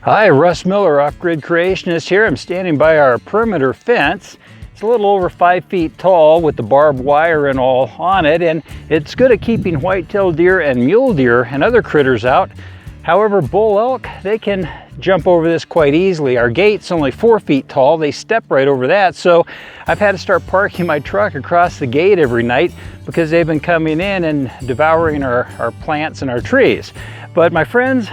Hi, Russ Miller, Off-Grid Creationist here. I'm standing by our perimeter fence. It's a little over 5 feet tall with the barbed wire and all on it, and it's good at keeping white-tailed deer and mule deer and other critters out. However, bull elk, they can jump over this quite easily. Our gate's only 4 feet tall. They step right over that, so I've had to start parking my truck across the gate every night because they've been coming in and devouring our plants and our trees. But my friends,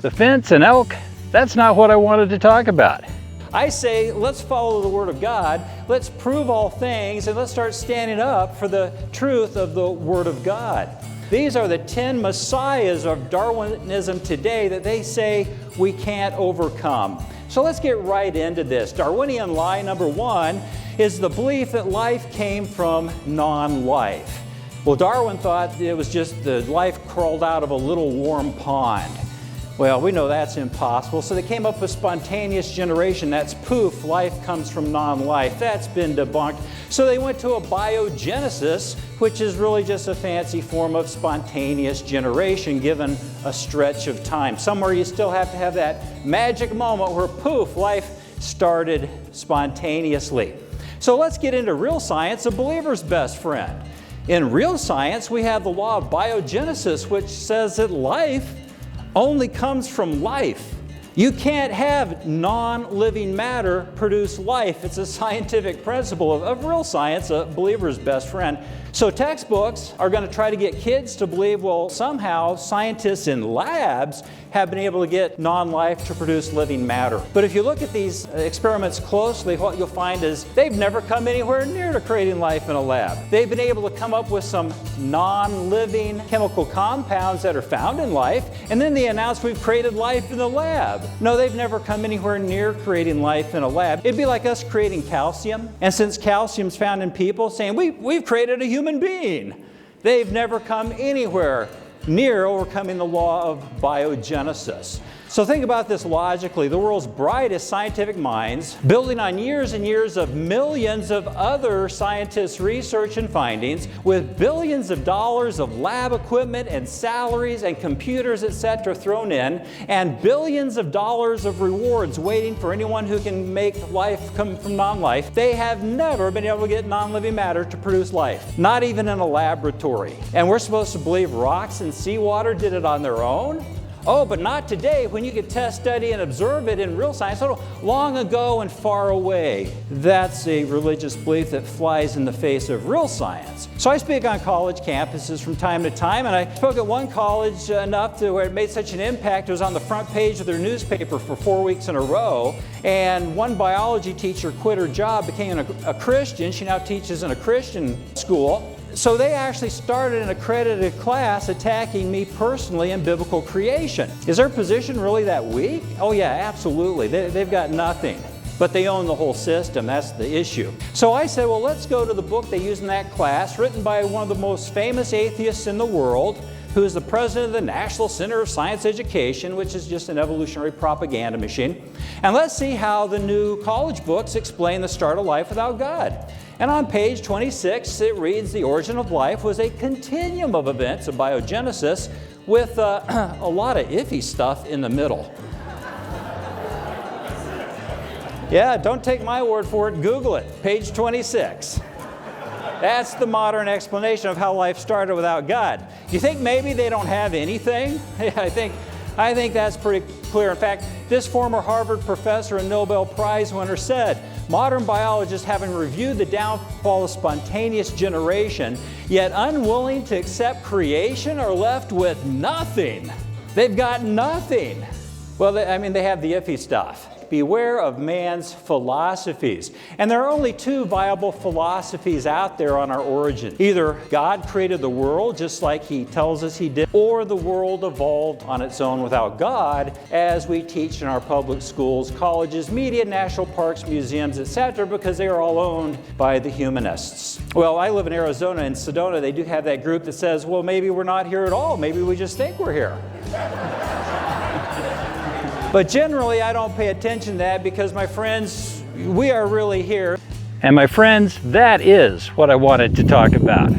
the fence and elk, that's not what I wanted to talk about. I say, let's follow the Word of God, let's prove all things, and let's start standing up for the truth of the Word of God. These are the 10 messiahs of Darwinism today that they say we can't overcome. So let's get right into this. Darwinian lie number 1 is the belief that life came from non-life. Well, Darwin thought it was just the life crawled out of a little warm pond. Well, we know that's impossible, so they came up with spontaneous generation. That's poof, life comes from non-life. That's been debunked. So they went to a biogenesis, which is really just a fancy form of spontaneous generation given a stretch of time. Somewhere you still have to have that magic moment where poof, life started spontaneously. So let's get into real science, a believer's best friend. In real science, we have the law of biogenesis, which says that life only comes from life. You can't have non-living matter produce life. It's a scientific principle of real science, a believer's best friend. So textbooks are going to try to get kids to believe, well, somehow scientists in labs have been able to get non-life to produce living matter. But if you look at these experiments closely, what you'll find is they've never come anywhere near to creating life in a lab. They've been able to come up with some non-living chemical compounds that are found in life, and then they announce we've created life in the lab. No, they've never come anywhere near creating life in a lab. It'd be like us creating calcium, and since calcium's found in people, saying we've created a human being. They've never come anywhere near overcoming the law of biogenesis. So think about this logically. The world's brightest scientific minds, building on years and years of millions of other scientists' research and findings, with billions of dollars of lab equipment and salaries and computers, etc. thrown in, and billions of dollars of rewards waiting for anyone who can make life come from non-life, they have never been able to get non-living matter to produce life, not even in a laboratory. And we're supposed to believe rocks and seawater did it on their own? Oh, but not today, when you can test, study, and observe it in real science. So long ago and far away. That's a religious belief that flies in the face of real science. So I speak on college campuses from time to time, and I spoke at one college enough to where it made such an impact. It was on the front page of their newspaper for 4 weeks in a row, and one biology teacher quit her job, became a Christian. She now teaches in a Christian school. So they actually started an accredited class attacking me personally in biblical creation. Is their position really that weak? Oh yeah, absolutely. They've got nothing. But they own the whole system. That's the issue. So I said, well, let's go to the book they use in that class, written by one of the most famous atheists in the world, who is the president of the National Center of Science Education, which is just an evolutionary propaganda machine. And let's see how the new college books explain the start of life without God. And on page 26, it reads, the origin of life was a continuum of events of biogenesis with a lot of iffy stuff in the middle. Yeah, don't take my word for it. Google it. Page 26. That's the modern explanation of how life started without God. You think maybe they don't have anything? I think that's pretty clear. In fact, this former Harvard professor and Nobel Prize winner said, modern biologists, having reviewed the downfall of spontaneous generation, yet unwilling to accept creation, are left with nothing. They've got nothing. Well, they have the iffy stuff. Beware of man's philosophies. And there are only two viable philosophies out there on our origin. Either God created the world just like He tells us He did, or the world evolved on its own without God, as we teach in our public schools, colleges, media, national parks, museums, etc., because they are all owned by the humanists. Well, I live in Arizona. In Sedona, they do have that group that says, well, maybe we're not here at all. Maybe we just think we're here. But generally, I don't pay attention to that because, my friends, we are really here. And my friends, that is what I wanted to talk about.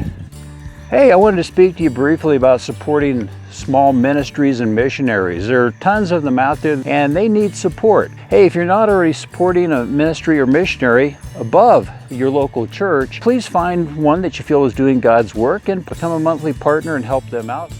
Hey, I wanted to speak to you briefly about supporting small ministries and missionaries. There are tons of them out there and they need support. Hey, if you're not already supporting a ministry or missionary above your local church, please find one that you feel is doing God's work and become a monthly partner and help them out.